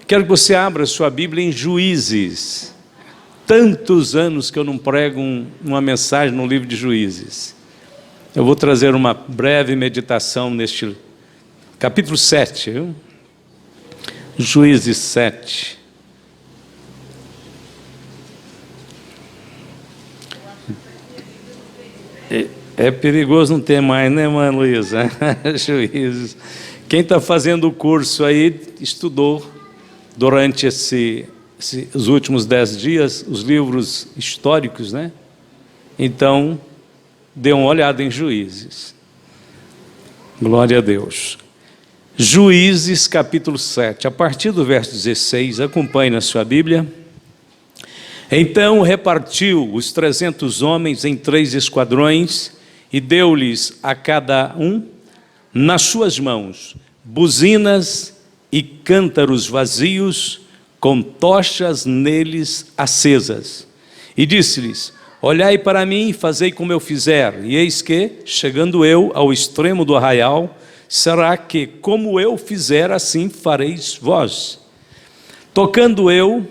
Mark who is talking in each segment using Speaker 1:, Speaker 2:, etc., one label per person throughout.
Speaker 1: Quero que você abra sua Bíblia em Juízes. Tantos anos que eu não prego uma mensagem no livro de Juízes. Eu vou trazer uma breve meditação neste capítulo 7, viu? Juízes 7. É perigoso não ter mais, né, irmã Luísa? Juízes. Quem está fazendo o curso aí estudou durante os últimos 10 dias os livros históricos, né? Então, dê uma olhada em Juízes. Glória a Deus. Juízes capítulo 7, a partir do verso 16, acompanhe na sua Bíblia. Então repartiu os 300 homens em 3 esquadrões e deu-lhes a cada um, nas suas mãos, buzinas e cântaros vazios, com tochas neles acesas. E disse-lhes: olhai para mim e fazei como eu fizer. E eis que, chegando eu ao extremo do arraial, será que, como eu fizer, assim fareis vós. Tocando eu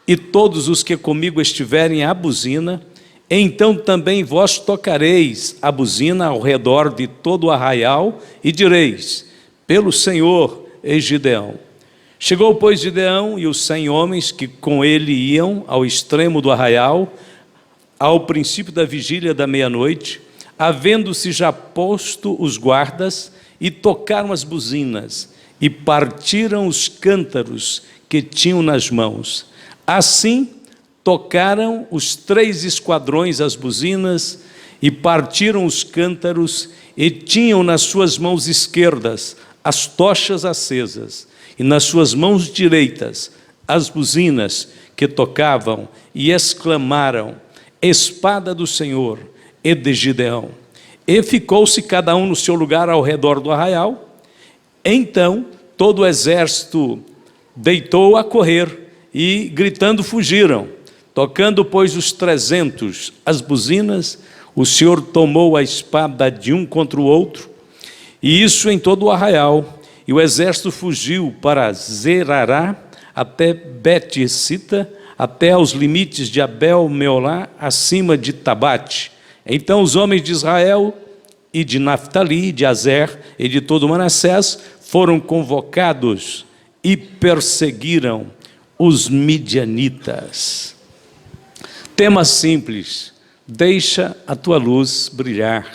Speaker 1: e todos os que comigo estiverem a buzina, então também vós tocareis a buzina ao redor de todo o arraial e direis: pelo Senhor e Gideão. Chegou, pois, Gideão e os 100 homens que com ele iam ao extremo do arraial, ao princípio da vigília da meia-noite, havendo-se já posto os guardas, e tocaram as buzinas, e partiram os cântaros que tinham nas mãos. Assim, tocaram os 3 esquadrões as buzinas, e partiram os cântaros, e tinham nas suas mãos esquerdas as tochas acesas, e nas suas mãos direitas as buzinas que tocavam, e exclamaram: espada do Senhor e de Gideão. E ficou-se cada um no seu lugar ao redor do arraial. Então todo o exército deitou a correr, e gritando fugiram. Tocando, pois, os 300 as buzinas, o Senhor tomou a espada de um contra o outro, e isso em todo o arraial. E o exército fugiu para Zerará, até Bet-Esita, até aos limites de Abel-Meolá, acima de Tabate. Então os homens de Israel e de Naftali, de Azer e de todo Manassés foram convocados e perseguiram os midianitas. Tema simples: deixa a tua luz brilhar.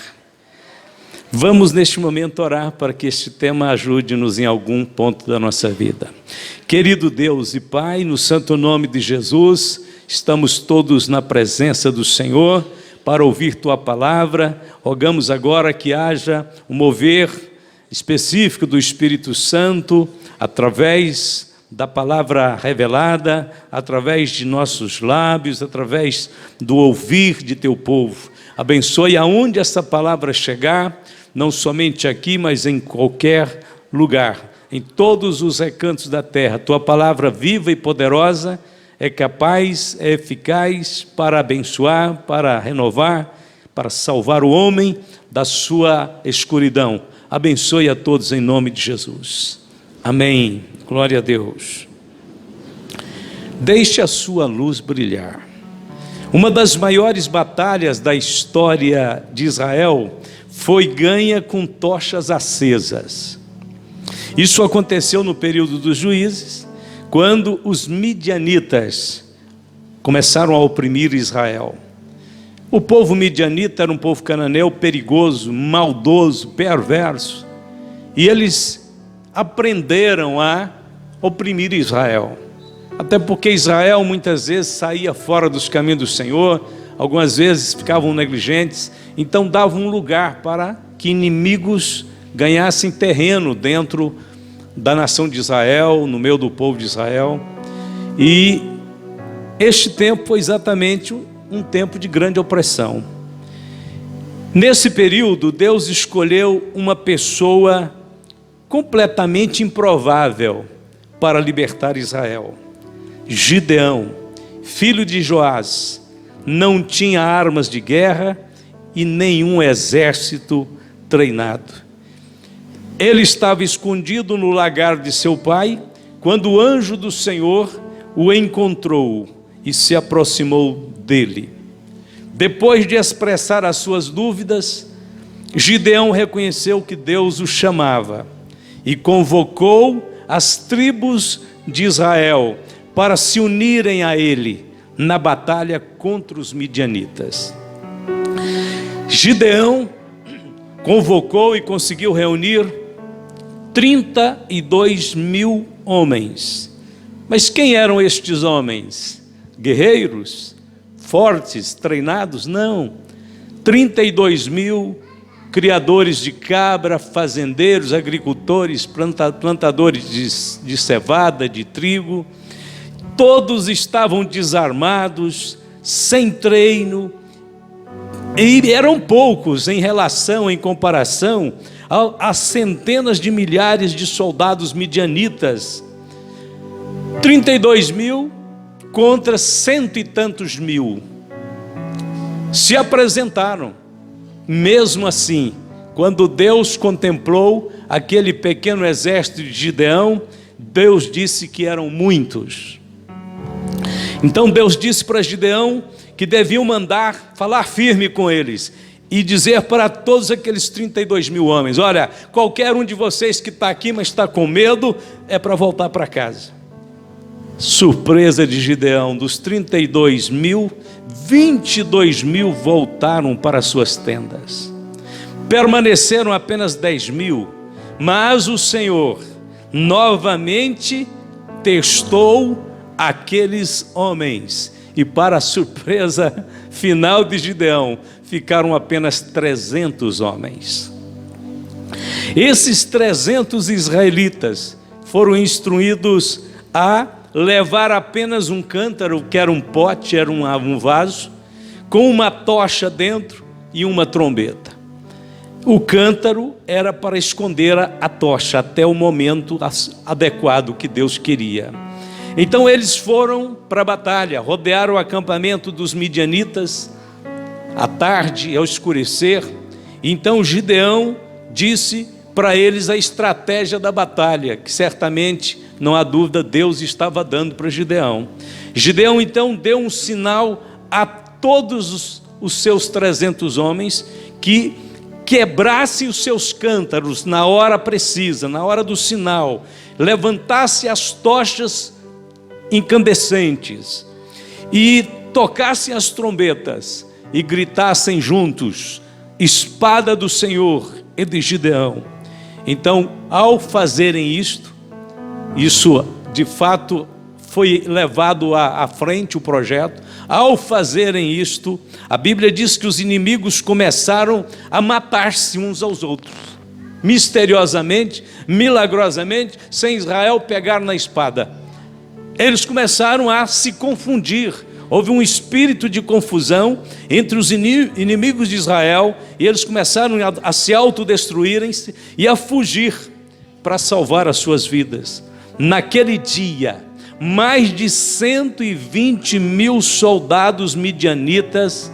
Speaker 1: Vamos neste momento orar para que este tema ajude-nos em algum ponto da nossa vida. Querido Deus e Pai, no santo nome de Jesus, estamos todos na presença do Senhor para ouvir Tua palavra. Rogamos agora que haja um mover específico do Espírito Santo, através da palavra revelada, através de nossos lábios, através do ouvir de Teu povo. Abençoe aonde essa palavra chegar, não somente aqui, mas em qualquer lugar, em todos os recantos da terra. Tua palavra viva e poderosa é capaz, é eficaz para abençoar, para renovar, para salvar o homem da sua escuridão. Abençoe a todos em nome de Jesus. Amém. Glória a Deus. Deixe a sua luz brilhar. Uma das maiores batalhas da história de Israel foi ganha com tochas acesas. Isso aconteceu no período dos juízes, quando os midianitas começaram a oprimir Israel. O povo midianita era um povo cananeu perigoso, maldoso, perverso, e eles aprenderam a oprimir Israel. Até porque Israel muitas vezes saía fora dos caminhos do Senhor, algumas vezes ficavam negligentes, então davam um lugar para que inimigos ganhassem terreno dentro da nação de Israel, no meio do povo de Israel. E este tempo foi exatamente um tempo de grande opressão. Nesse período, Deus escolheu uma pessoa completamente improvável para libertar Israel. Gideão, filho de Joás, não tinha armas de guerra e nenhum exército treinado. Ele estava escondido no lagar de seu pai, quando o anjo do Senhor o encontrou e se aproximou dele. Depois de expressar as suas dúvidas, Gideão reconheceu que Deus o chamava e convocou as tribos de Israel para se unirem a ele na batalha contra os midianitas. Gideão convocou e conseguiu reunir 32 mil homens. Mas quem eram estes homens? Guerreiros? Fortes? Treinados? Não. 32 mil criadores de cabra, fazendeiros, agricultores, plantadores de cevada, de trigo. Todos estavam desarmados, sem treino, e eram poucos em comparação às centenas de milhares de soldados midianitas. 32 mil contra 100 e tantos mil. Se apresentaram. Mesmo assim, quando Deus contemplou aquele pequeno exército de Gideão, Deus disse que eram muitos. Então Deus disse para Gideão que deviam mandar falar firme com eles e dizer para todos aqueles 32 mil homens: olha, qualquer um de vocês que está aqui, mas está com medo, é para voltar para casa. Surpresa de Gideão: dos 32 mil, 22 mil voltaram para suas tendas. Permaneceram apenas 10 mil, mas o Senhor novamente testou aqueles homens, e para a surpresa final de Gideão, ficaram apenas 300 homens. Esses 300 israelitas foram instruídos a levar apenas um cântaro, que era um pote, era um vaso, com uma tocha dentro e uma trombeta. O cântaro era para esconder a tocha até o momento adequado que Deus queria. Então eles foram para a batalha, rodearam o acampamento dos midianitas à tarde, ao escurecer. Então Gideão disse para eles a estratégia da batalha, que certamente, não há dúvida, Deus estava dando para Gideão. Gideão então deu um sinal a todos os seus 300 homens que quebrassem os seus cântaros na hora precisa, na hora do sinal, levantasse as tochas incandescentes e tocassem as trombetas e gritassem juntos: espada do Senhor e de Gideão. Então, ao fazerem isto, isso de fato foi levado à frente, o projeto. Ao fazerem isto, a Bíblia diz que os inimigos começaram a matar-se uns aos outros, misteriosamente, milagrosamente, sem Israel pegar na espada. Eles começaram a se confundir. Houve um espírito de confusão entre os inimigos de Israel, e eles começaram a se autodestruírem-se e a fugir para salvar as suas vidas. Naquele dia, mais de 120 mil soldados midianitas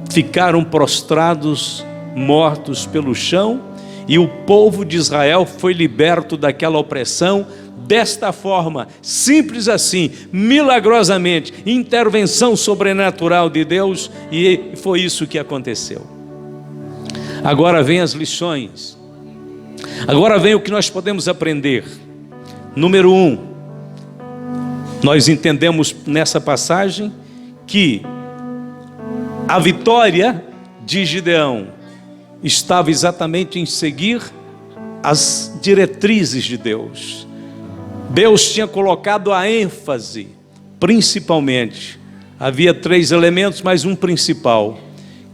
Speaker 1: ficaram prostrados, mortos pelo chão, e o povo de Israel foi liberto daquela opressão. Desta forma, simples assim, milagrosamente, intervenção sobrenatural de Deus, e foi isso que aconteceu. Agora vem as lições, agora vem o que nós podemos aprender. Número 1, nós entendemos nessa passagem que a vitória de Gideão estava exatamente em seguir as diretrizes de Deus. Deus tinha colocado a ênfase, principalmente, havia 3 elementos, mas um principal,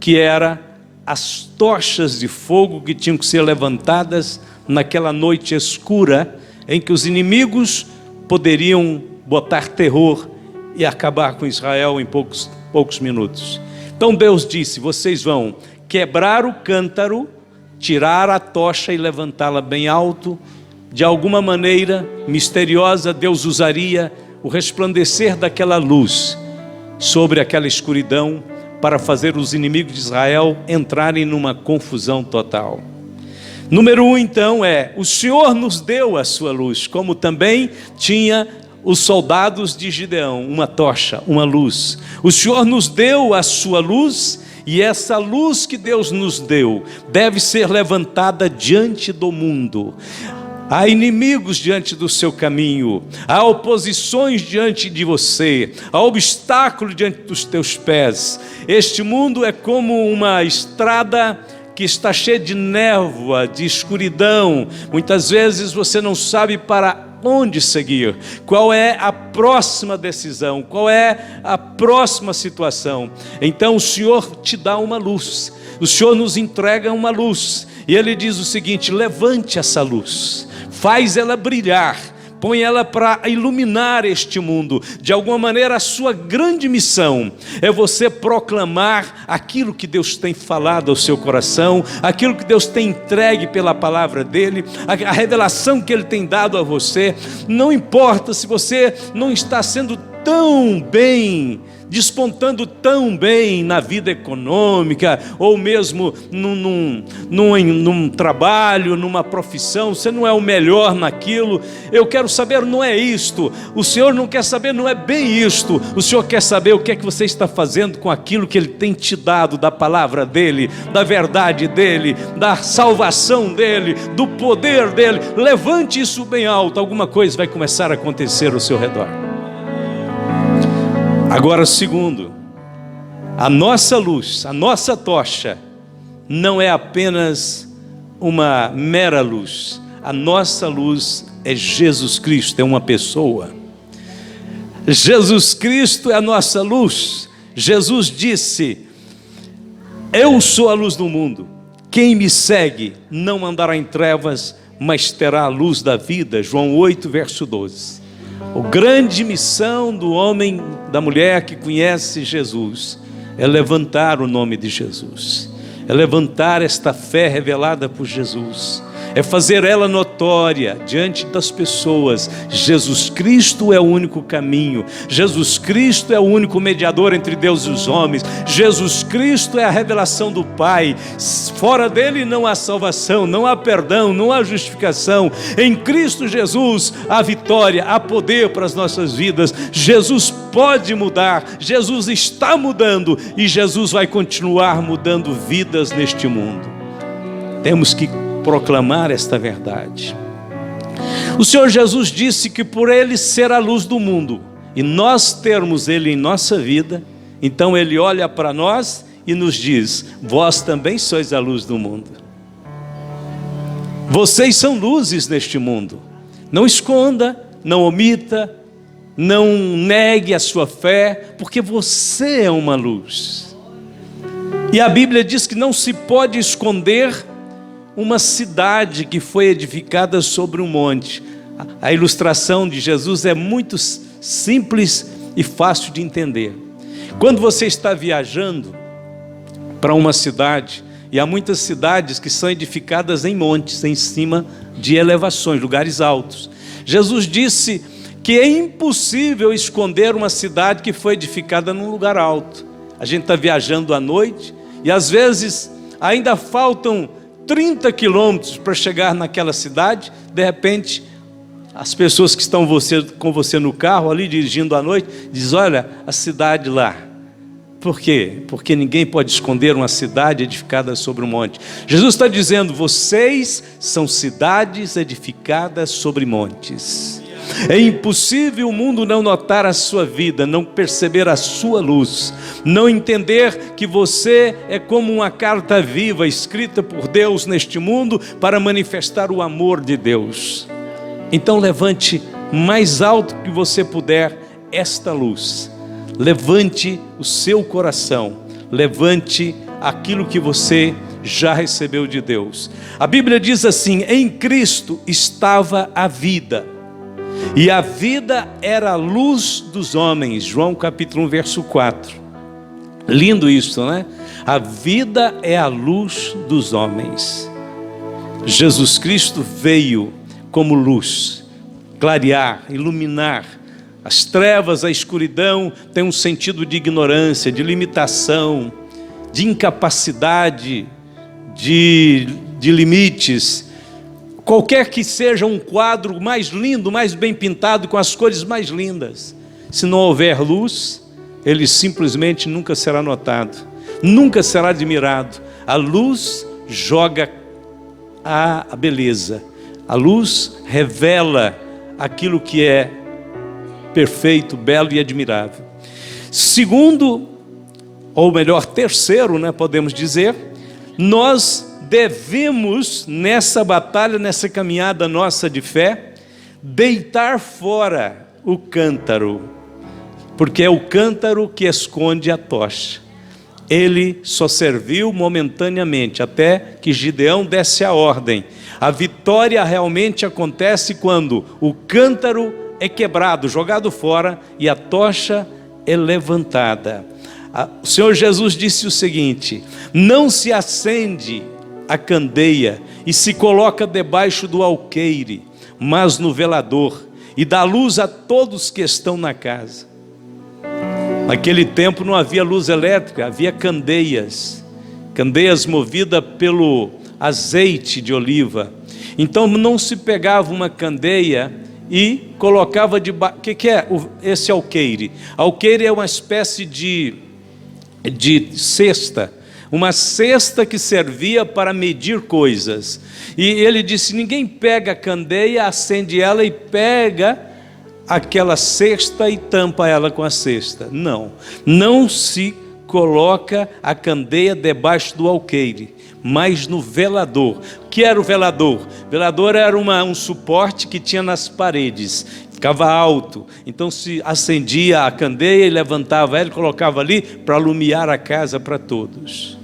Speaker 1: que era as tochas de fogo que tinham que ser levantadas naquela noite escura, em que os inimigos poderiam botar terror e acabar com Israel em poucos minutos. Então Deus disse: vocês vão quebrar o cântaro, tirar a tocha e levantá-la bem alto. De alguma maneira misteriosa, Deus usaria o resplandecer daquela luz sobre aquela escuridão para fazer os inimigos de Israel entrarem numa confusão total. Número 1, então, o Senhor nos deu a sua luz, como também tinha os soldados de Gideão, uma tocha, uma luz. O Senhor nos deu a sua luz, e essa luz que Deus nos deu deve ser levantada diante do mundo. Há inimigos diante do seu caminho, há oposições diante de você, há obstáculos diante dos teus pés. Este mundo é como uma estrada que está cheia de névoa, de escuridão. Muitas vezes você não sabe para onde seguir, qual é a próxima decisão, qual é a próxima situação. Então o Senhor te dá uma luz, o Senhor nos entrega uma luz, e Ele diz o seguinte: levante essa luz, faz ela brilhar, põe ela para iluminar este mundo. De alguma maneira, a sua grande missão é você proclamar aquilo que Deus tem falado ao seu coração, aquilo que Deus tem entregue pela palavra dEle, a revelação que Ele tem dado a você. Não importa se você não está sendo tão bem, despontando tão bem na vida econômica, ou mesmo num trabalho, numa profissão, você não é o melhor naquilo. Eu quero saber, não é isto. O Senhor não quer saber, não é bem isto. O Senhor quer saber o que é que você está fazendo com aquilo que Ele tem te dado, da palavra dEle, da verdade dEle, da salvação dEle, do poder dEle. Levante isso bem alto, alguma coisa vai começar a acontecer ao seu redor. Agora, segundo, a nossa luz, a nossa tocha, não é apenas uma mera luz. A nossa luz é Jesus Cristo, é uma pessoa. Jesus Cristo é a nossa luz. Jesus disse: eu sou a luz do mundo. Quem me segue não andará em trevas, mas terá a luz da vida. João 8, verso 12. A grande missão do homem, da mulher que conhece Jesus, é levantar o nome de Jesus, é levantar esta fé revelada por Jesus, é fazer ela notória diante das pessoas. Jesus Cristo é o único caminho, Jesus Cristo é o único mediador entre Deus e os homens, Jesus Cristo é a revelação do Pai. Fora dele não há salvação, não há perdão, não há justificação. Em Cristo Jesus há vitória, há poder para as nossas vidas. Jesus pode mudar, Jesus está mudando, e Jesus vai continuar mudando vidas neste mundo. Temos que proclamar esta verdade. O Senhor Jesus disse que por Ele ser a luz do mundo, e nós termos Ele em nossa vida, então Ele olha para nós e nos diz: vós também sois a luz do mundo. Vocês são luzes neste mundo. Não esconda, não omita, não negue a sua fé, porque você é uma luz. E a Bíblia diz que não se pode esconder uma cidade que foi edificada sobre um monte. A ilustração de Jesus é muito simples e fácil de entender. Quando você está viajando para uma cidade, e há muitas cidades que são edificadas em montes, em cima de elevações, lugares altos. Jesus disse que é impossível esconder uma cidade que foi edificada num lugar alto. A gente está viajando à noite, e às vezes ainda faltam 30 quilômetros para chegar naquela cidade. De repente, as pessoas que estão com você no carro ali, dirigindo à noite, dizem: olha, a cidade lá. Por quê? Porque ninguém pode esconder uma cidade edificada sobre um monte. Jesus está dizendo: vocês são cidades edificadas sobre montes. É impossível o mundo não notar a sua vida, não perceber a sua luz, não entender que você é como uma carta viva escrita por Deus neste mundo para manifestar o amor de Deus. Então levante mais alto que você puder esta luz, levante o seu coração, levante aquilo que você já recebeu de Deus. A Bíblia diz assim: em Cristo estava a vida, e a vida era a luz dos homens. João capítulo 1, verso 4. Lindo isso, né? A vida é a luz dos homens. Jesus Cristo veio como luz, clarear, iluminar. As trevas, a escuridão tem um sentido de ignorância, de limitação, de incapacidade, de de limites. Qualquer que seja um quadro mais lindo, mais bem pintado, com as cores mais lindas, se não houver luz, ele simplesmente nunca será notado, nunca será admirado. A luz joga a beleza, a luz revela aquilo que é perfeito, belo e admirável. Segundo, ou melhor, terceiro, podemos dizer, nós devemos, nessa batalha, nessa caminhada nossa de fé, deitar fora o cântaro, porque é o cântaro que esconde a tocha. Ele só serviu momentaneamente, até que Gideão desse a ordem. A vitória realmente acontece quando o cântaro é quebrado, jogado fora, e a tocha é levantada. O Senhor Jesus disse o seguinte: não se acende a candeia e se coloca debaixo do alqueire, mas no velador, e dá luz a todos que estão na casa. Naquele tempo não havia luz elétrica, havia candeias movidas pelo azeite de oliva. Então não se pegava uma candeia e colocava debaixo. O que é esse alqueire? Alqueire é uma espécie de cesta, uma cesta que servia para medir coisas. E ele disse: ninguém pega a candeia, acende ela e pega aquela cesta e tampa ela com a cesta. Não se coloca a candeia debaixo do alqueire, mas no velador. O que era o velador? O velador era um suporte que tinha nas paredes, ficava alto, então se acendia a candeia e levantava ela e colocava ali para alumiar a casa para todos.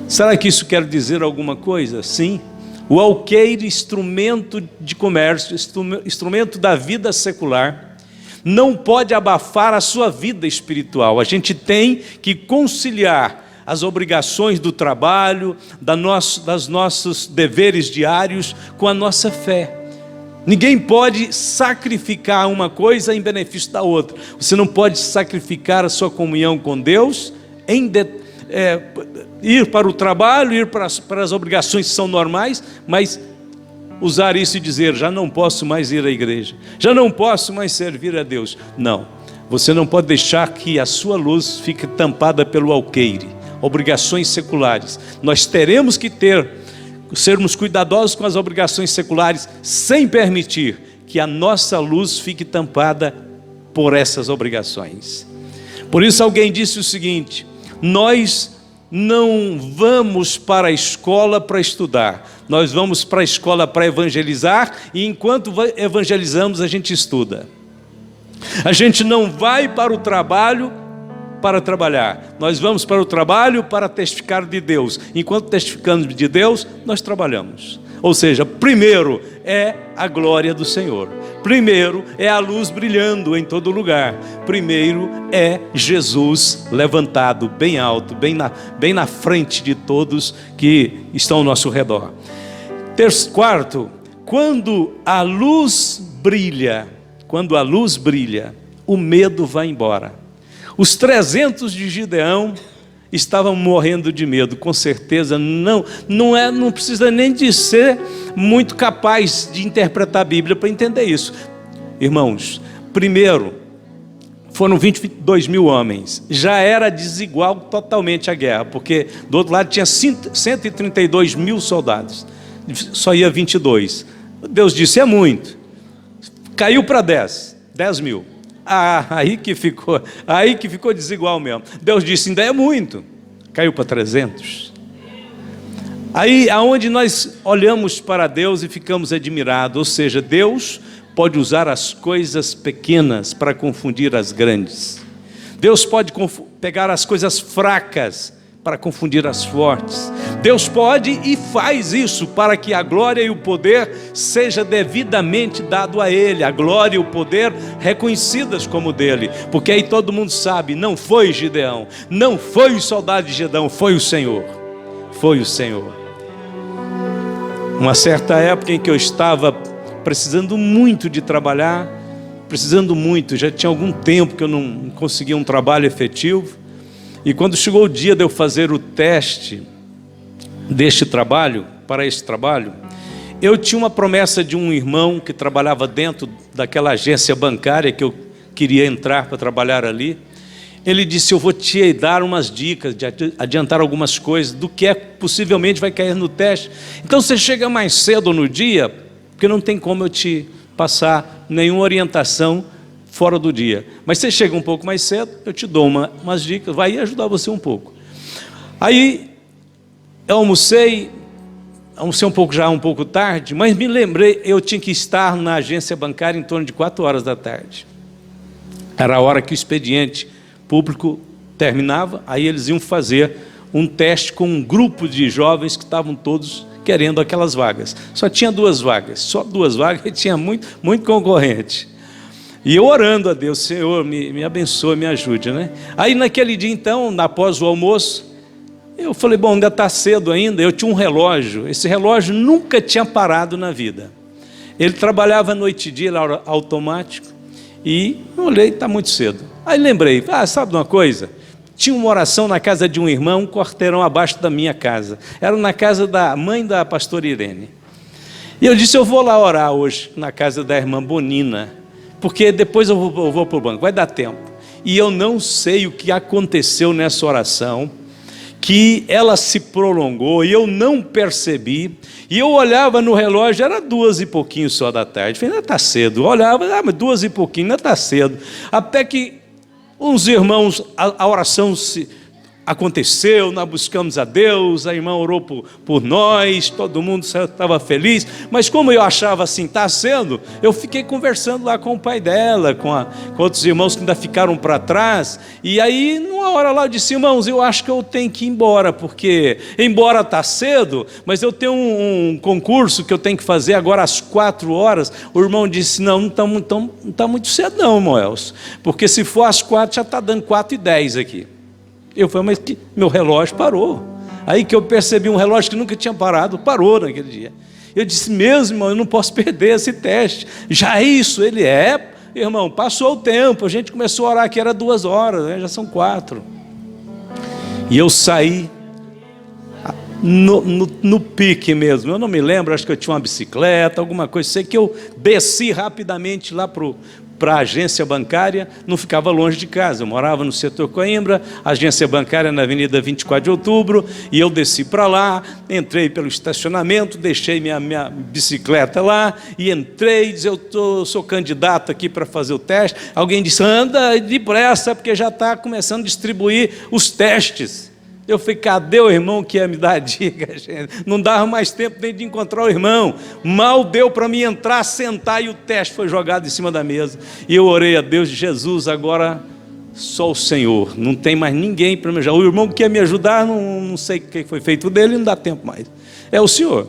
Speaker 1: Será que isso quer dizer alguma coisa? Sim. O alqueire, instrumento de comércio, instrumento da vida secular, não pode abafar a sua vida espiritual. A gente tem que conciliar as obrigações do trabalho, dos nossos deveres diários com a nossa fé. Ninguém pode sacrificar uma coisa em benefício da outra. Você não pode sacrificar a sua comunhão com Deus ir para o trabalho, ir para as obrigações que são normais, mas usar isso e dizer: já não posso mais ir à igreja, já não posso mais servir a Deus. Não, você não pode deixar que a sua luz fique tampada pelo alqueire, obrigações seculares. Nós teremos que sermos cuidadosos com as obrigações seculares, sem permitir que a nossa luz fique tampada por essas obrigações. Por isso alguém disse o seguinte: nós não vamos para a escola para estudar, nós vamos para a escola para evangelizar, e enquanto evangelizamos a gente estuda. A gente não vai para o trabalho para trabalhar, nós vamos para o trabalho para testificar de Deus. Enquanto testificamos de Deus, nós trabalhamos. Ou seja, primeiro é a glória do Senhor, primeiro é a luz brilhando em todo lugar, primeiro é Jesus levantado bem alto, bem na frente de todos que estão ao nosso redor. Quarto, quando a luz brilha, o medo vai embora. Os 300 de Gideão estavam morrendo de medo, com certeza. Não precisa nem de ser muito capaz de interpretar a Bíblia para entender isso. Irmãos, primeiro, foram 22 mil homens, já era desigual totalmente a guerra, porque do outro lado tinha 132 mil soldados, só ia 22. Deus disse: é muito. Caiu para 10 mil. Aí que ficou desigual mesmo. Deus disse: ainda é muito. Caiu para 300. Aí aonde nós olhamos para Deus e ficamos admirados, ou seja, Deus pode usar as coisas pequenas para confundir as grandes. Deus pode pegar as coisas fracas para confundir as fortes. Deus pode e faz isso para que a glória e o poder seja devidamente dado a Ele, a glória e o poder reconhecidas como dele, porque aí todo mundo sabe: não foi Gideão, não foi o soldado de Gideão, foi o Senhor. Uma certa época em que eu estava precisando muito de trabalhar, já tinha algum tempo que eu não conseguia um trabalho efetivo. E quando chegou o dia de eu fazer o teste deste trabalho, para esse trabalho, eu tinha uma promessa de um irmão que trabalhava dentro daquela agência bancária que eu queria entrar para trabalhar ali. Ele disse: eu vou te dar umas dicas, de adiantar algumas coisas do que possivelmente vai cair no teste. Então você chega mais cedo no dia, porque não tem como eu te passar nenhuma orientação fora do dia. Mas você chega um pouco mais cedo, eu te dou umas dicas, vai ajudar você um pouco. Aí eu almocei um pouco tarde, mas me lembrei, eu tinha que estar na agência bancária em torno de 4 horas da tarde. Era a hora que o expediente público terminava, aí eles iam fazer um teste com um grupo de jovens que estavam todos querendo aquelas vagas. Só tinha 2 vagas, só 2 vagas, e tinha muito concorrente. E eu orando a Deus: Senhor, me abençoe, me ajude, né? Aí naquele dia então, após o almoço, eu falei: bom, ainda está cedo ainda. Eu tinha um relógio, esse relógio nunca tinha parado na vida. Ele trabalhava noite e dia, ele era automático, e eu olhei, está muito cedo. Aí lembrei: sabe de uma coisa? Tinha uma oração na casa de um irmão, um quarteirão abaixo da minha casa. Era na casa da mãe da pastora Irene. E eu disse: eu vou lá orar hoje, na casa da irmã Bonina, porque depois eu vou para o banco, vai dar tempo. E eu não sei o que aconteceu nessa oração, que ela se prolongou e eu não percebi. E eu olhava no relógio, era 2 e pouquinho só da tarde. Falei: ainda está cedo. Eu olhava, mas 2 e pouquinho, ainda está cedo. Até que uns irmãos, a oração aconteceu, nós buscamos a Deus, a irmã orou por nós, todo mundo estava feliz. Mas como eu achava assim, está sendo, eu fiquei conversando lá com o pai dela, com outros irmãos que ainda ficaram para trás. E aí, numa hora lá, eu disse: irmãos, eu acho que eu tenho que ir embora, porque embora está cedo, mas eu tenho um concurso que eu tenho que fazer agora às 4 horas. O irmão disse: não está muito cedo não, irmão Elcio, porque se for às 4, já está dando 4h10 aqui. Eu falei: mas que meu relógio parou. Aí que eu percebi, um relógio que nunca tinha parado, parou naquele dia. Eu disse: mesmo, irmão, eu não posso perder esse teste. Já é isso? Ele irmão, passou o tempo, a gente começou a orar que era 2 horas, né? Já são 4. E eu saí no pique mesmo. Eu não me lembro, acho que eu tinha uma bicicleta, alguma coisa. Sei que eu desci rapidamente lá para a agência bancária, não ficava longe de casa. Eu morava no setor Coimbra, a agência bancária na Avenida 24 de Outubro, e eu desci para lá, entrei pelo estacionamento, deixei minha bicicleta lá, e entrei e disse: eu sou candidato aqui para fazer o teste. Alguém disse: anda depressa, porque já está começando a distribuir os testes. Eu falei: cadê o irmão que ia me dar a dica, gente? Não dava mais tempo nem de encontrar o irmão. Mal deu para mim entrar, sentar, e o teste foi jogado em cima da mesa. E eu orei a Deus: Jesus, agora só o Senhor, não tem mais ninguém para me ajudar. O irmão que ia me ajudar, não sei o que foi feito dele, não dá tempo mais. É o Senhor.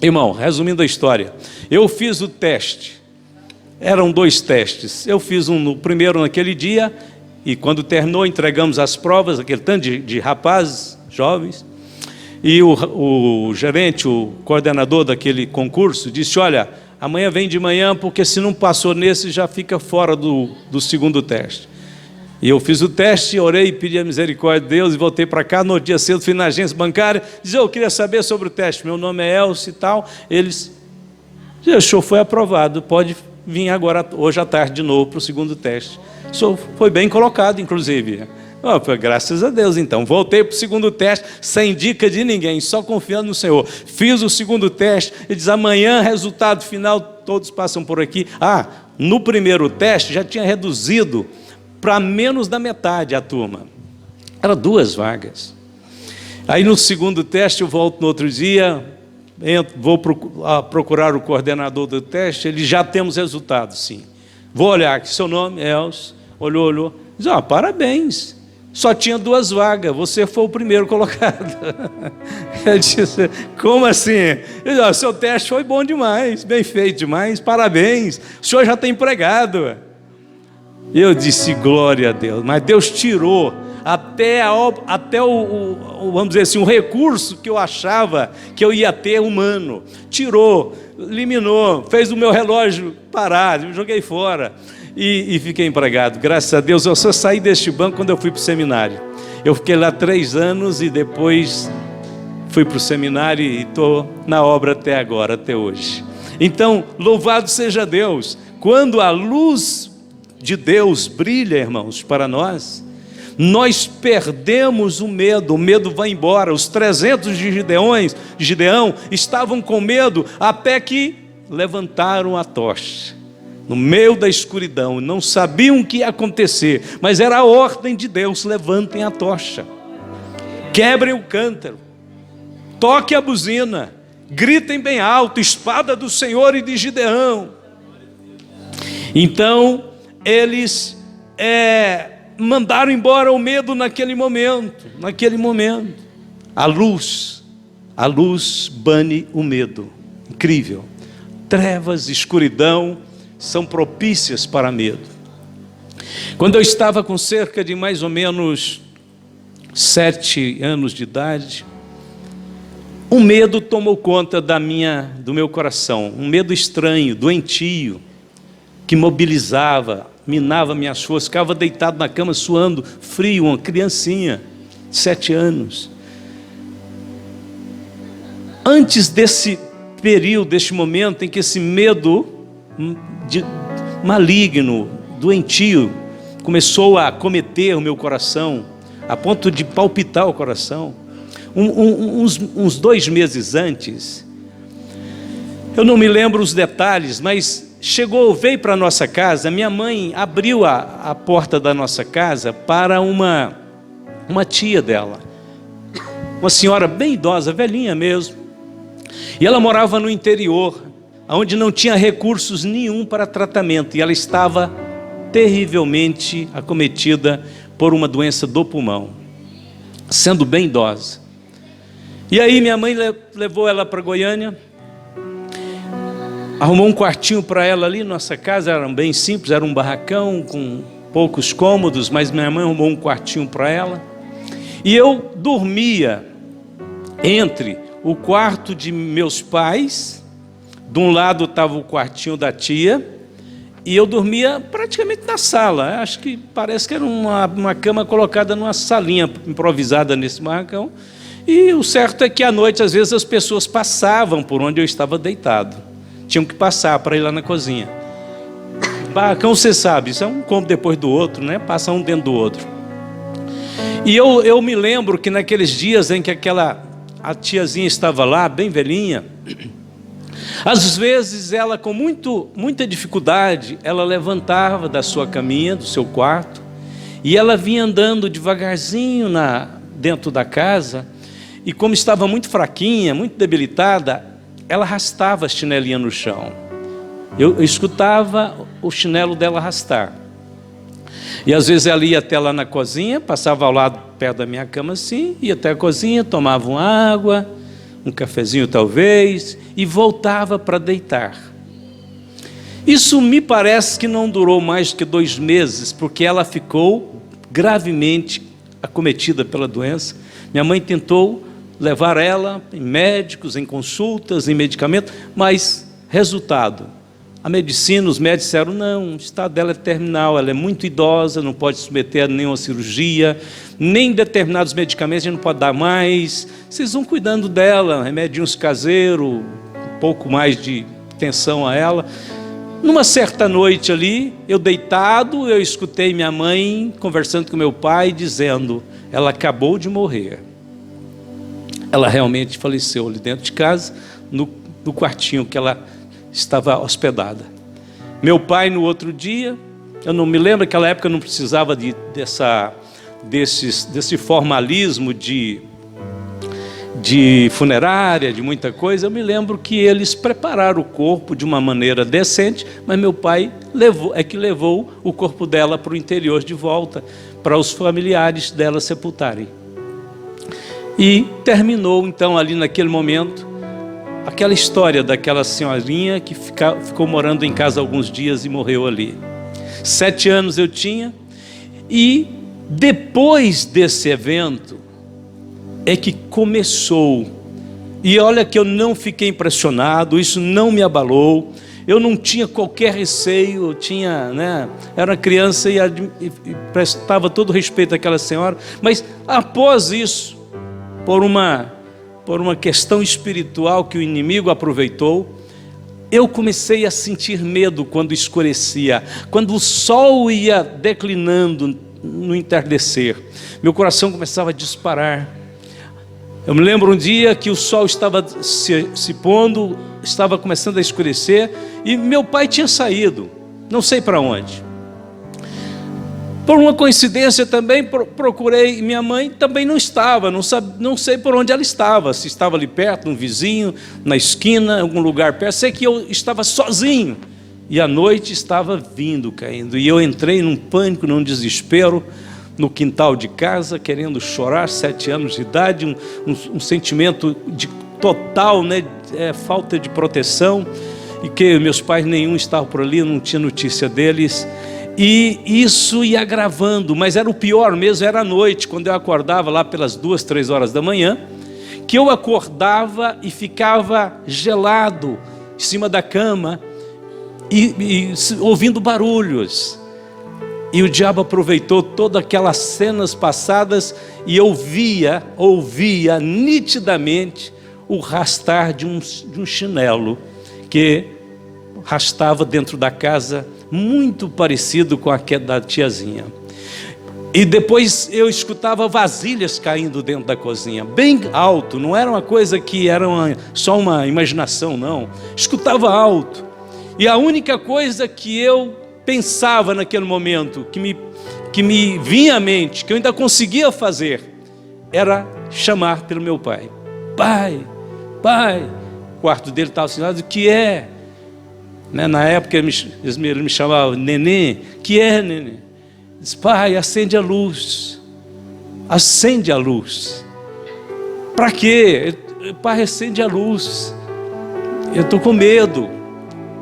Speaker 1: Irmão, resumindo a história, eu fiz o teste. Eram 2 testes. Eu fiz no primeiro naquele dia, e quando terminou, entregamos as provas, aquele tanto de rapazes, jovens. E o gerente, o coordenador daquele concurso, disse: olha, amanhã vem de manhã, porque se não passou nesse, já fica fora do segundo teste. E eu fiz o teste, orei, pedi a misericórdia de Deus e voltei para cá. No dia cedo fui na agência bancária, disse: eu queria saber sobre o teste, meu nome é Elcio e tal. Eles: o senhor foi aprovado, pode vir agora, hoje à tarde, de novo para o segundo teste. Foi bem colocado, inclusive. Foi graças a Deus. Então voltei para o segundo teste, sem dica de ninguém, só confiando no Senhor. Fiz o segundo teste, ele diz: amanhã, resultado final, todos passam por aqui. No primeiro teste já tinha reduzido para menos da metade a turma. Era 2 vagas. Aí no segundo teste eu volto no outro dia, vou procurar o coordenador do teste. Ele: já temos resultado, sim. Vou olhar aqui, seu nome, Elcio. Olhou. Diz: parabéns, só tinha 2 vagas, você foi o primeiro colocado. Eu disse: como assim? Ele disse: seu teste foi bom demais, bem feito demais, parabéns, o senhor já está empregado. Eu disse: glória a Deus. Mas Deus tirou até vamos dizer assim, um recurso que eu achava que eu ia ter humano. Tirou, eliminou, fez o meu relógio parar, eu joguei fora. E fiquei empregado, graças a Deus. Eu só saí deste banco quando eu fui para o seminário. Eu fiquei lá 3 anos e depois fui para o seminário e estou na obra até agora, até hoje. Então, louvado seja Deus. Quando a luz de Deus brilha, irmãos, para nós perdemos o medo vai embora. Os 300 de Gideão estavam com medo, até que levantaram a tocha, no meio da escuridão, não sabiam o que ia acontecer, mas era a ordem de Deus: levantem a tocha, quebrem o cântaro, toquem a buzina, gritem bem alto: espada do Senhor e de Gideão. Então, eles mandaram embora o medo naquele momento. A luz bane o medo. Incrível. Trevas, escuridão são propícias para medo. Quando eu estava com cerca de mais ou menos 7 anos de idade, um medo tomou conta do meu coração. Um medo estranho, doentio, que mobilizava, minava minhas forças. Ficava deitado na cama, suando frio, uma criancinha, 7 anos. Antes desse período, deste momento em que esse medo maligno, doentio, começou a acometer o meu coração, a ponto de palpitar o coração, uns 2 meses antes, eu não me lembro os detalhes, mas veio para a nossa casa. Minha mãe abriu a porta da nossa casa para uma tia dela, uma senhora bem idosa, velhinha mesmo, e ela morava no interior, onde não tinha recursos nenhum para tratamento, e ela estava terrivelmente acometida por uma doença do pulmão, sendo bem idosa. E aí minha mãe levou ela para Goiânia, arrumou um quartinho para ela ali. Nossa casa era bem simples, era um barracão com poucos cômodos, mas minha mãe arrumou um quartinho para ela. E eu dormia entre o quarto de meus pais, de um lado estava o quartinho da tia, e eu dormia praticamente na sala. Acho que parece que era uma cama colocada numa salinha improvisada nesse barracão. E o certo é que à noite, às vezes, as pessoas passavam por onde eu estava deitado. Tinham que passar para ir lá na cozinha. Barracão, você sabe, isso é um cômodo depois do outro, né? Passa um dentro do outro. E eu me lembro que naqueles dias em que a tiazinha estava lá, bem velhinha, às vezes ela, com muita dificuldade, ela levantava da sua caminha, do seu quarto, e ela vinha andando devagarzinho dentro da casa, e como estava muito fraquinha, muito debilitada, ela arrastava a chinelinha no chão. Eu escutava o chinelo dela arrastar. E às vezes ela ia até lá na cozinha, passava ao lado, perto da minha cama assim, ia até a cozinha, tomava uma água, um cafezinho talvez, e voltava para deitar. Isso me parece que não durou mais do que 2 meses, porque ela ficou gravemente acometida pela doença. Minha mãe tentou levar ela em médicos, em consultas, em medicamentos, mas resultado, a medicina, os médicos disseram: não, o estado dela é terminal, ela é muito idosa, não pode submeter a nenhuma cirurgia, nem determinados medicamentos a gente não pode dar mais, vocês vão cuidando dela, remedinhos caseiros, um pouco mais de atenção a ela. Numa certa noite ali, eu deitado, eu escutei minha mãe conversando com meu pai, dizendo: ela acabou de morrer. Ela realmente faleceu ali dentro de casa, no quartinho que ela estava hospedada. Meu pai, no outro dia, eu não me lembro, naquela época não precisava desse formalismo de funerária, de muita coisa. Eu me lembro que eles prepararam o corpo de uma maneira decente, mas meu pai levou o corpo dela para o interior de volta, para os familiares dela sepultarem. E terminou então ali naquele momento aquela história daquela senhorinha que ficou morando em casa alguns dias e morreu ali. 7 anos eu tinha, e depois desse evento é que começou. E olha que eu não fiquei impressionado, isso não me abalou, eu não tinha qualquer receio, era criança e prestava todo respeito àquela senhora, mas após isso, por uma por uma questão espiritual que o inimigo aproveitou, eu comecei a sentir medo quando escurecia, quando o sol ia declinando no entardecer. Meu coração começava a disparar. Eu me lembro um dia que o sol estava se pondo, estava começando a escurecer, e meu pai tinha saído, não sei para onde. Por uma coincidência também procurei, minha mãe também não estava, não sei por onde ela estava, se estava ali perto, um vizinho, na esquina, em algum lugar perto. Sei que eu estava sozinho, e a noite estava vindo, caindo, e eu entrei num pânico, num desespero, no quintal de casa, querendo chorar, 7 anos de idade, um sentimento de total, falta de proteção, e que meus pais nenhum estavam por ali, não tinha notícia deles, e isso ia agravando, mas era o pior mesmo, era a noite, quando eu acordava lá pelas 2, 3 horas da manhã, que eu acordava e ficava gelado em cima da cama, e ouvindo barulhos. E o diabo aproveitou todas aquelas cenas passadas e eu ouvia nitidamente o rastar de um chinelo que rastava dentro da casa, muito parecido com aquele da tiazinha. E depois eu escutava vasilhas caindo dentro da cozinha, bem alto, não era uma coisa que era só uma imaginação, não. Escutava alto. E a única coisa que eu pensava naquele momento, que me vinha à mente, que eu ainda conseguia fazer, era chamar pelo meu pai. Pai, pai. O quarto dele estava assinado, o que é? Na época ele me chamava Nenê. Que é, Nenê? Diz, pai, acende a luz. Acende a luz. Para quê? Pai, acende a luz. Eu estou com medo.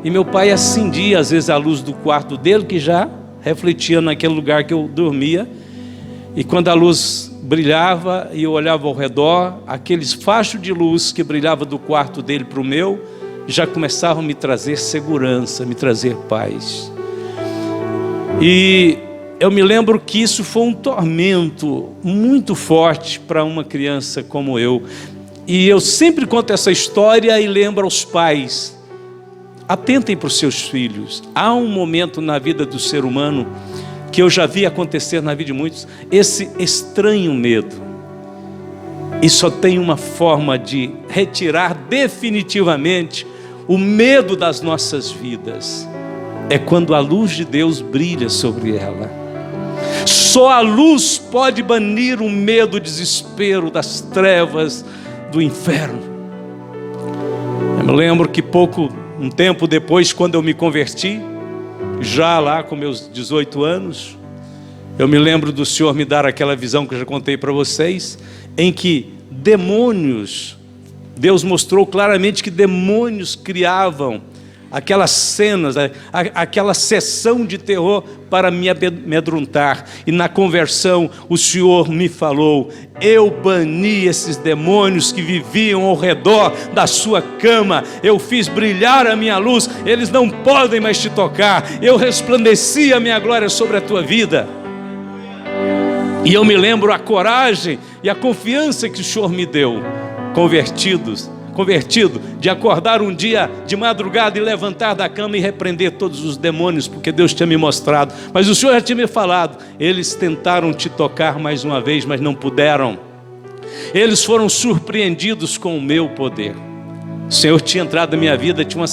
Speaker 1: E meu pai acendia às vezes a luz do quarto dele, que já refletia naquele lugar que eu dormia. E quando a luz brilhava e eu olhava ao redor, aqueles fachos de luz que brilhava do quarto dele para o meu, já começavam a me trazer segurança, me trazer paz. E eu me lembro que isso foi um tormento muito forte para uma criança como eu. E eu sempre conto essa história e lembro aos pais: atentem para os seus filhos. Há um momento na vida do ser humano que eu já vi acontecer na vida de muitos, esse estranho medo. E só tem uma forma de retirar definitivamente o medo das nossas vidas. É quando a luz de Deus brilha sobre ela. Só a luz pode banir o medo, o desespero das trevas do inferno. Eu me lembro que um tempo depois, quando eu me converti, já lá com meus 18 anos, eu me lembro do Senhor me dar aquela visão que eu já contei para vocês, em que demônios, Deus mostrou claramente que demônios criavam aquelas cenas, aquela sessão de terror para me amedrontar. E na conversão o Senhor me falou: eu bani esses demônios que viviam ao redor da sua cama, eu fiz brilhar a minha luz, eles não podem mais te tocar, eu resplandeci a minha glória sobre a tua vida. E eu me lembro a coragem e a confiança que o Senhor me deu, convertido, de acordar um dia de madrugada e levantar da cama e repreender todos os demônios, porque Deus tinha me mostrado. Mas o Senhor já tinha me falado: eles tentaram te tocar mais uma vez, mas não puderam. Eles foram surpreendidos com o meu poder. O Senhor tinha entrado na minha vida, tinha uma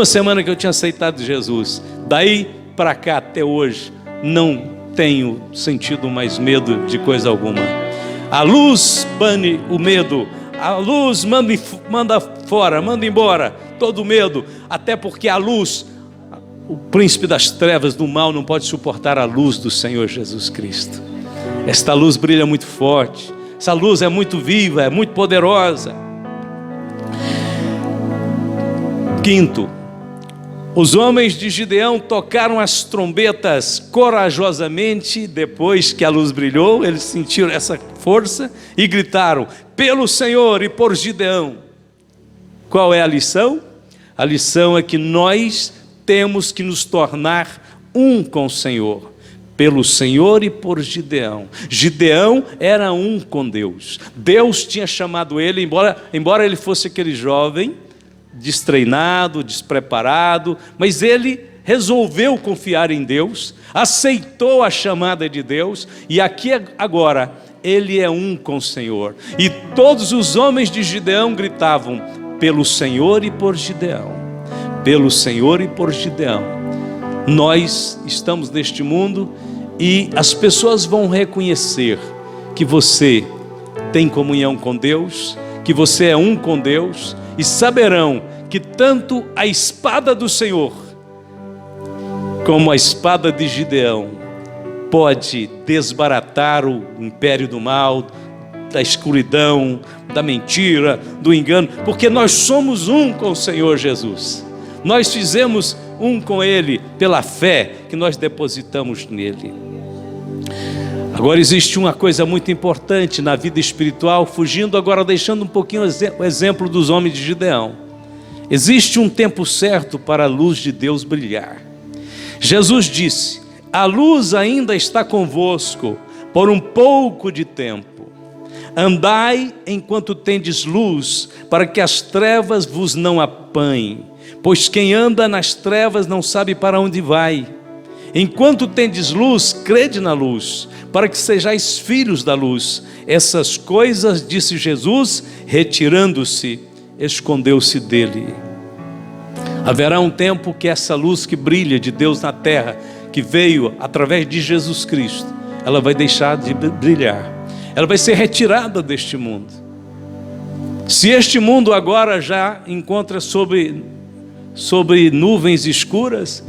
Speaker 1: semana que eu tinha aceitado Jesus. Daí para cá até hoje não tenho sentido mais medo de coisa alguma. A luz bane o medo. A luz manda fora, manda embora todo medo. Até porque a luz, o príncipe das trevas do mal, não pode suportar a luz do Senhor Jesus Cristo. Esta luz brilha muito forte. Essa luz é muito viva, é muito poderosa. Quinto, os homens de Gideão tocaram as trombetas corajosamente. Depois que a luz brilhou, eles sentiram essa força e gritaram: pelo Senhor e por Gideão. Qual é a lição? A lição é que nós temos que nos tornar um com o Senhor. pelo Senhor e por Gideão. Gideão era um com Deus. Deus tinha chamado ele, embora ele fosse aquele jovem destreinado, despreparado, mas ele resolveu confiar em Deus, aceitou a chamada de Deus, e aqui agora ele é um com o Senhor. E todos os homens de Gideão gritavam: pelo Senhor e por Gideão, pelo Senhor e por Gideão. Nós estamos neste mundo e as pessoas vão reconhecer que você tem comunhão com Deus, que você é um com Deus, e saberão que tanto a espada do Senhor como a espada de Gideão pode desbaratar o império do mal, da escuridão, da mentira, do engano, porque nós somos um com o Senhor Jesus. Nós fizemos um com Ele pela fé que nós depositamos nele. Agora existe uma coisa muito importante na vida espiritual, fugindo agora, deixando um pouquinho o exemplo dos homens de Gideão. Existe um tempo certo para a luz de Deus brilhar. Jesus disse: a luz ainda está convosco por um pouco de tempo. Andai enquanto tendes luz, para que as trevas vos não apanhem. Pois quem anda nas trevas não sabe para onde vai. Enquanto tendes luz, crede na luz, para que sejais filhos da luz. Essas coisas disse Jesus, retirando-se, escondeu-se dele. Haverá um tempo que essa luz que brilha de Deus na terra, que veio através de Jesus Cristo, ela vai deixar de brilhar. Ela vai ser retirada deste mundo. Se este mundo agora já encontra sobre nuvens escuras,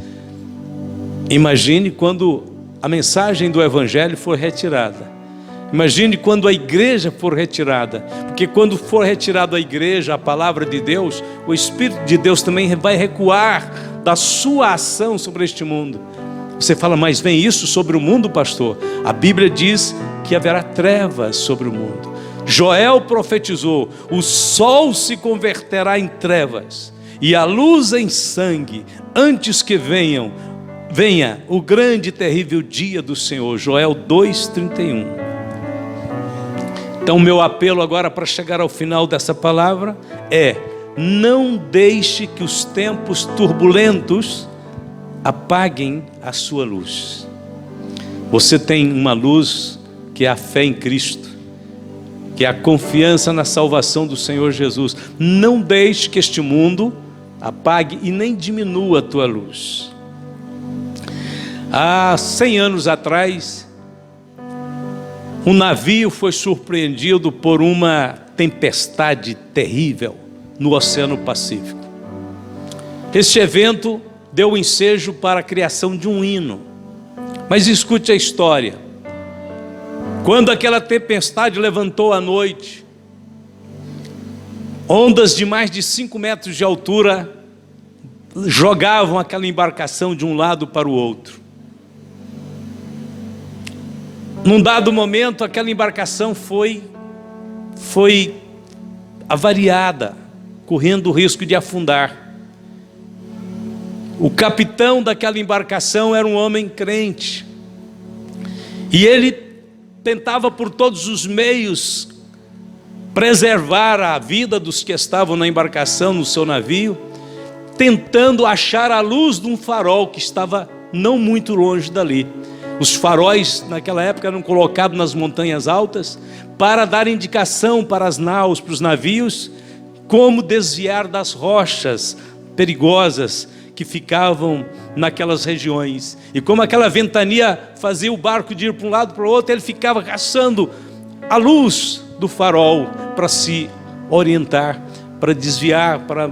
Speaker 1: imagine quando a mensagem do Evangelho for retirada. Imagine quando a igreja for retirada, porque quando for retirada a igreja, a palavra de Deus, o Espírito de Deus também vai recuar da sua ação sobre este mundo. Você fala: mas vem isso sobre o mundo, pastor? A Bíblia diz que haverá trevas sobre o mundo. Joel profetizou: o sol se converterá em trevas e a luz em sangue, antes que venha o grande e terrível dia do Senhor. Joel 2:31. Então meu apelo agora para chegar ao final dessa palavra é: não deixe que os tempos turbulentos apaguem a sua luz. Você tem uma luz que é a fé em Cristo, que é a confiança na salvação do Senhor Jesus. Não deixe que este mundo apague e nem diminua a tua luz. Há 100 anos atrás, um navio foi surpreendido por uma tempestade terrível no Oceano Pacífico. Este evento deu ensejo para a criação de um hino. Mas escute a história. Quando aquela tempestade levantou à noite, ondas de mais de 5 metros de altura jogavam aquela embarcação de um lado para o outro. Num dado momento, aquela embarcação foi avariada, correndo o risco de afundar. O capitão daquela embarcação era um homem crente, e ele tentava por todos os meios preservar a vida dos que estavam na embarcação, no seu navio, tentando achar a luz de um farol que estava não muito longe dali. Os faróis naquela época eram colocados nas montanhas altas para dar indicação para as naus, para os navios, como desviar das rochas perigosas que ficavam naquelas regiões. E como aquela ventania fazia o barco de ir para um lado para o outro, ele ficava caçando a luz do farol para se orientar, para desviar, para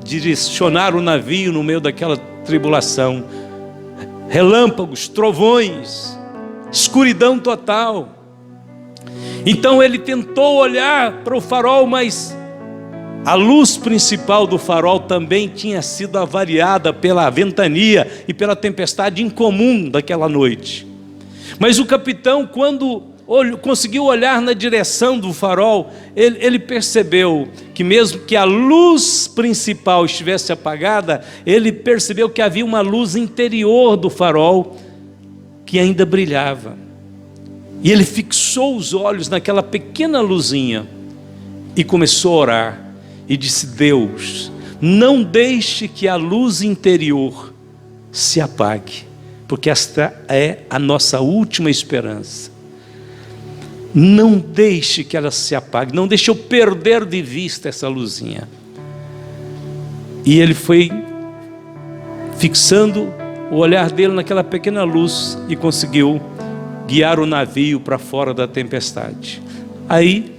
Speaker 1: direcionar o navio no meio daquela tribulação. Relâmpagos, trovões, escuridão total. Então ele tentou olhar para o farol, mas a luz principal do farol também tinha sido avariada pela ventania e pela tempestade incomum daquela noite. Mas o capitão, quando conseguiu olhar na direção do farol, ele percebeu que mesmo que a luz principal estivesse apagada, ele percebeu que havia uma luz interior do farol que ainda brilhava. E ele fixou os olhos naquela pequena luzinha e começou a orar. E disse: Deus, não deixe que a luz interior se apague, porque esta é a nossa última esperança. Não deixe que ela se apague, não deixe eu perder de vista essa luzinha. E ele foi fixando o olhar dele naquela pequena luz e conseguiu guiar o navio para fora da tempestade. Aí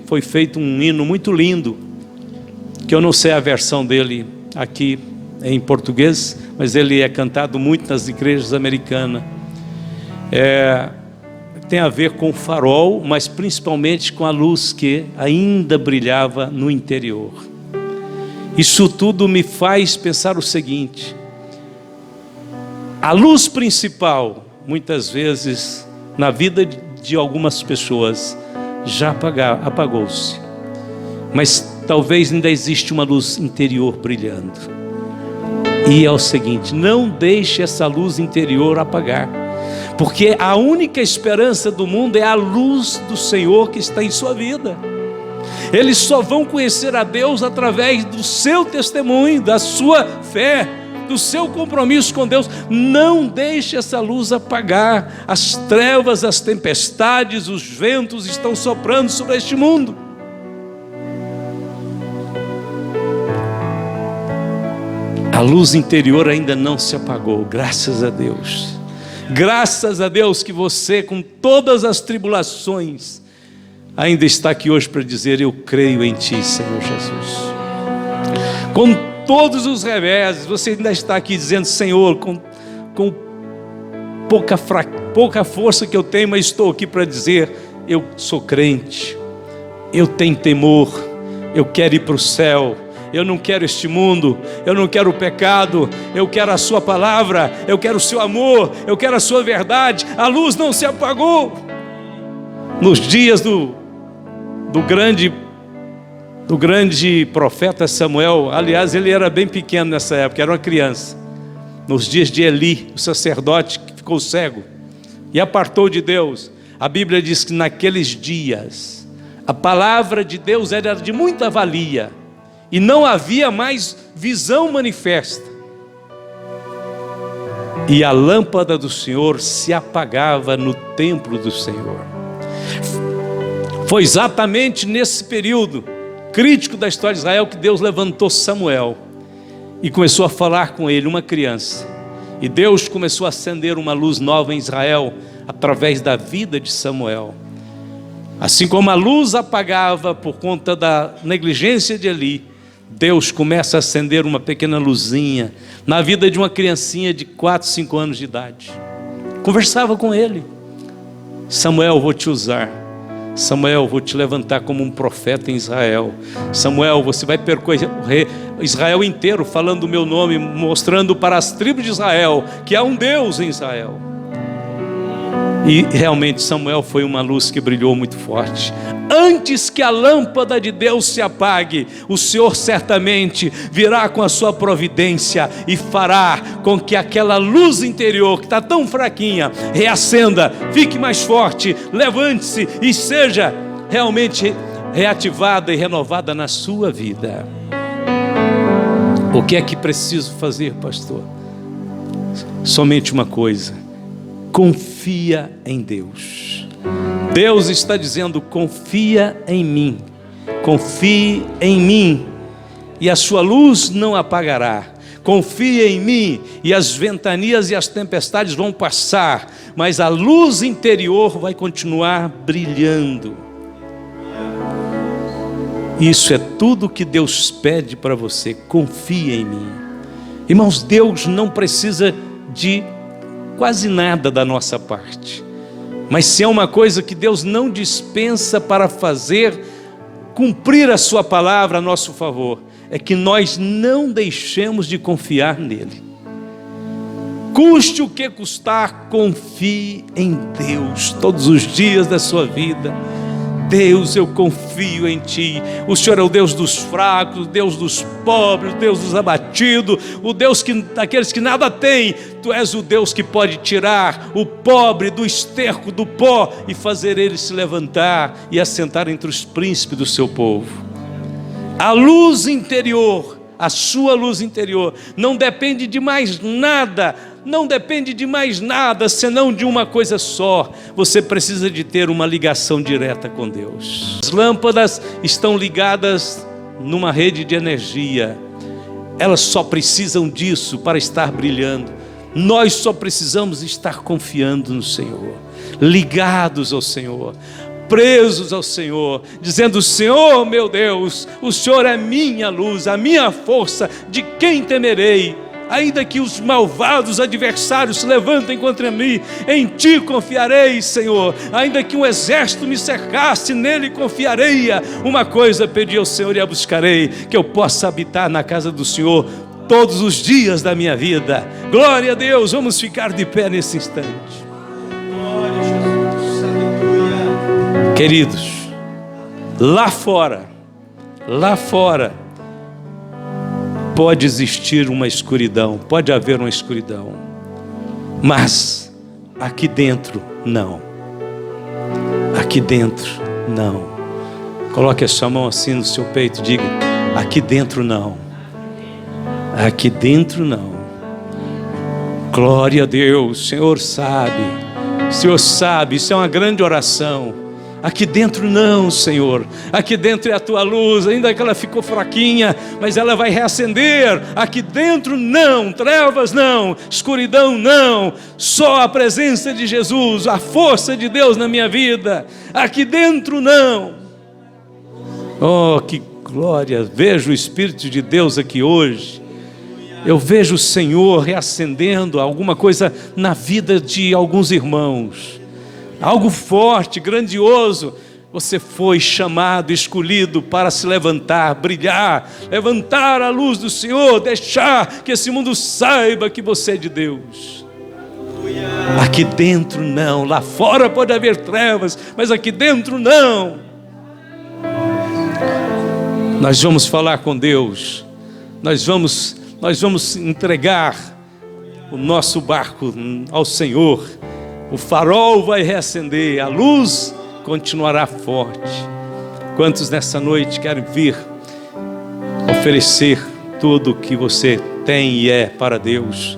Speaker 1: foi feito um hino muito lindo, que eu não sei a versão dele aqui em português, mas ele é cantado muito nas igrejas americanas. Tem a ver com o farol, mas principalmente com a luz que ainda brilhava no interior. Isso tudo me faz pensar o seguinte: a luz principal, muitas vezes, na vida de algumas pessoas, já apagou-se. Mas talvez ainda existe uma luz interior brilhando. E é o seguinte: não deixe essa luz interior apagar, porque a única esperança do mundo é a luz do Senhor que está em sua vida. Eles só vão conhecer a Deus através do seu testemunho, da sua fé, do seu compromisso com Deus. Não deixe essa luz apagar. As trevas, as tempestades, os ventos estão soprando sobre este mundo. A luz interior ainda não se apagou, graças a Deus. Graças a Deus que você, com todas as tribulações, ainda está aqui hoje para dizer: eu creio em Ti, Senhor Jesus. Com todos os reveses, você ainda está aqui dizendo: Senhor, com pouca força que eu tenho, mas estou aqui para dizer: eu sou crente, eu tenho temor, eu quero ir para o céu. Eu não quero este mundo, eu não quero o pecado, eu quero a sua palavra, eu quero o seu amor, eu quero a sua verdade. A luz não se apagou. Nos dias do grande profeta Samuel, aliás, ele era bem pequeno nessa época, era uma criança. Nos dias de Eli, o sacerdote que ficou cego e apartou de Deus, a Bíblia diz que naqueles dias a palavra de Deus era de muita valia e não havia mais visão manifesta, e a lâmpada do Senhor se apagava no templo do Senhor. Foi exatamente nesse período crítico da história de Israel que Deus levantou Samuel e começou a falar com ele, uma criança. E Deus começou a acender uma luz nova em Israel através da vida de Samuel. Assim como a luz apagava por conta da negligência de Eli, Deus começa a acender uma pequena luzinha na vida de uma criancinha de 4, 5 anos de idade. Conversava com ele: Samuel, vou te usar. Samuel, vou te levantar como um profeta em Israel. Samuel, você vai percorrer Israel inteiro falando o meu nome, mostrando para as tribos de Israel que há um Deus em Israel. E realmente Samuel foi uma luz que brilhou muito forte. Antes que a lâmpada de Deus se apague, o Senhor certamente virá com a sua providência e fará com que aquela luz interior que está tão fraquinha reacenda, fique mais forte, levante-se e seja realmente reativada e renovada na sua vida. O que é que preciso fazer, pastor? Somente uma coisa: confia em Deus. Deus está dizendo: confia em mim, confie em mim, e a sua luz não apagará. Confia em mim, e as ventanias e as tempestades vão passar, mas a luz interior vai continuar brilhando. Isso é tudo que Deus pede para você: confia em mim. Irmãos, Deus não precisa de quase nada da nossa parte, mas se é uma coisa que Deus não dispensa para fazer cumprir a sua palavra a nosso favor, é que nós não deixemos de confiar nele. Custe o que custar, confie em Deus todos os dias da sua vida. Deus, eu confio em Ti. O Senhor é o Deus dos fracos, o Deus dos pobres, o Deus dos abatidos, o Deus daqueles que nada têm. Tu és o Deus que pode tirar o pobre do esterco, do pó, e fazer ele se levantar e assentar entre os príncipes do seu povo. A luz interior, a sua luz interior, não depende de mais nada, não depende de mais nada, senão de uma coisa só: você precisa de ter uma ligação direta com Deus. As lâmpadas estão ligadas numa rede de energia, elas só precisam disso para estar brilhando. Nós só precisamos estar confiando no Senhor, ligados ao Senhor, presos ao Senhor, dizendo: Senhor meu Deus, o Senhor é minha luz, a minha força, de quem temerei? Ainda que os malvados adversários se levantem contra mim, em Ti confiarei, Senhor. Ainda que um exército me cercasse, nele confiarei. Uma coisa pedi ao Senhor e a buscarei, que eu possa habitar na casa do Senhor todos os dias da minha vida. Glória a Deus. Vamos ficar de pé nesse instante. Glória a Jesus, aleluia. Queridos, lá fora pode existir uma escuridão, pode haver uma escuridão, mas aqui dentro não. Aqui dentro não. Coloque a sua mão assim no seu peito e diga: aqui dentro não. Aqui dentro não. Glória a Deus. O Senhor sabe, isso é uma grande oração. Aqui dentro não, Senhor. Aqui dentro é a Tua luz, ainda que ela ficou fraquinha, mas ela vai reacender. Aqui dentro não, trevas não, escuridão não, só a presença de Jesus, a força de Deus na minha vida. Aqui dentro não. Oh, que glória. Vejo o Espírito de Deus aqui hoje. Eu vejo o Senhor reacendendo alguma coisa na vida de alguns irmãos. Algo forte, grandioso. Você foi chamado, escolhido para se levantar, brilhar, levantar a luz do Senhor, deixar que esse mundo saiba que você é de Deus. Aqui dentro não. Lá fora pode haver trevas, mas aqui dentro não. Nós vamos falar com Deus. Nós vamos entregar o nosso barco ao Senhor. O farol vai reacender, a luz continuará forte. Quantos nessa noite querem vir oferecer tudo o que você tem e é para Deus?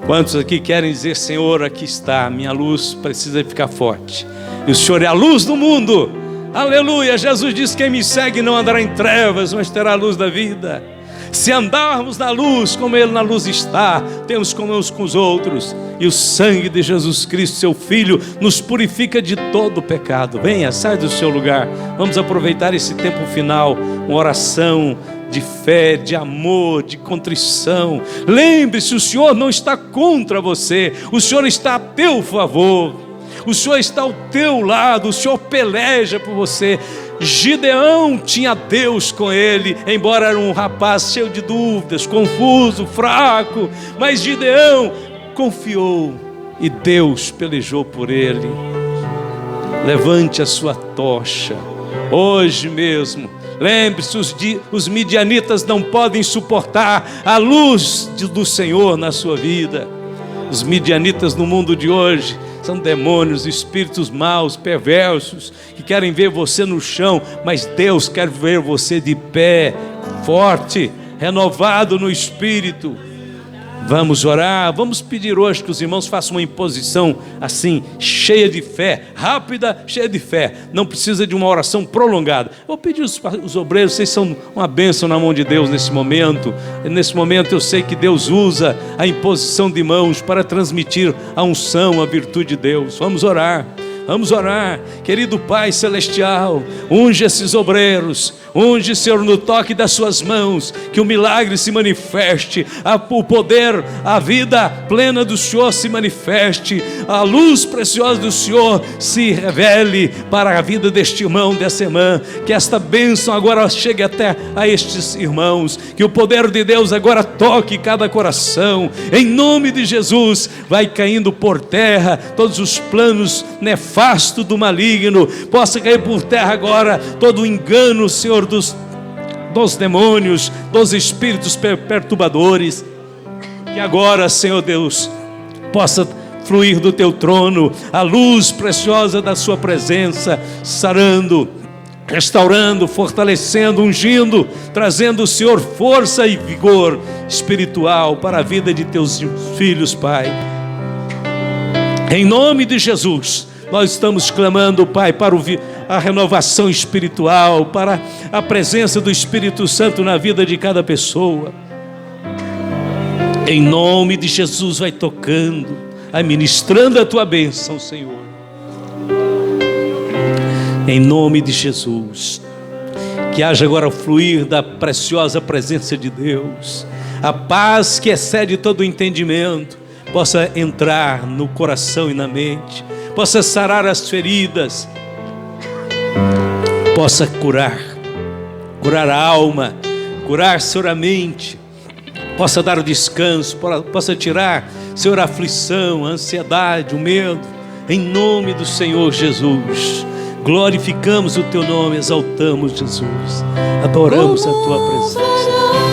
Speaker 1: Quantos aqui querem dizer: Senhor, aqui está, minha luz precisa ficar forte, e o Senhor é a luz do mundo? Aleluia. Jesus disse: quem me segue não andará em trevas, mas terá a luz da vida. Se andarmos na luz, como Ele na luz está, temos comunhão com os outros, e o sangue de Jesus Cristo, seu Filho, nos purifica de todo pecado. Venha, sai do seu lugar. Vamos aproveitar esse tempo final, uma oração de fé, de amor, de contrição. Lembre-se, o Senhor não está contra você, o Senhor está a teu favor, o Senhor está ao teu lado, o Senhor peleja por você. Gideão tinha Deus com ele, embora era um rapaz cheio de dúvidas, confuso, fraco, mas Gideão confiou e Deus pelejou por ele. Levante a sua tocha hoje mesmo. Lembre-se, os midianitas não podem suportar a luz do Senhor na sua vida. Os midianitas no mundo de hoje são demônios, espíritos maus, perversos, que querem ver você no chão, mas Deus quer ver você de pé, forte, renovado no Espírito. Vamos orar, vamos pedir hoje que os irmãos façam uma imposição assim, cheia de fé, rápida, cheia de fé. Não precisa de uma oração prolongada. Vou pedir os obreiros, vocês são uma bênção na mão de Deus nesse momento. Nesse momento eu sei que Deus usa a imposição de mãos para transmitir a unção, a virtude de Deus. Vamos orar. Vamos orar. Querido Pai Celestial, unge esses obreiros, unge, Senhor, no toque das suas mãos, que o milagre se manifeste, o poder, a vida plena do Senhor se manifeste, a luz preciosa do Senhor se revele para a vida deste irmão, dessa irmã, que esta bênção agora chegue até a estes irmãos, que o poder de Deus agora toque cada coração, em nome de Jesus. Vai caindo por terra todos os planos nefastos do maligno, possa cair por terra agora todo o engano, Senhor, dos demônios, dos espíritos perturbadores, que agora, Senhor Deus, possa fluir do teu trono a luz preciosa da sua presença, sarando, restaurando, fortalecendo, ungindo, trazendo, Senhor, força e vigor espiritual para a vida de teus filhos, Pai. Em nome de Jesus, nós estamos clamando, Pai, para a renovação espiritual, para a presença do Espírito Santo na vida de cada pessoa. Em nome de Jesus, vai tocando, administrando a tua bênção, Senhor. Em nome de Jesus, que haja agora o fluir da preciosa presença de Deus, a paz que excede todo o entendimento, possa entrar no coração e na mente, possa sarar as feridas, possa curar a alma, curar, Senhor, a mente, possa dar o descanso, possa tirar, Senhor, a aflição, a ansiedade, o medo, em nome do Senhor Jesus. Glorificamos o teu nome, exaltamos, Jesus, adoramos a tua presença.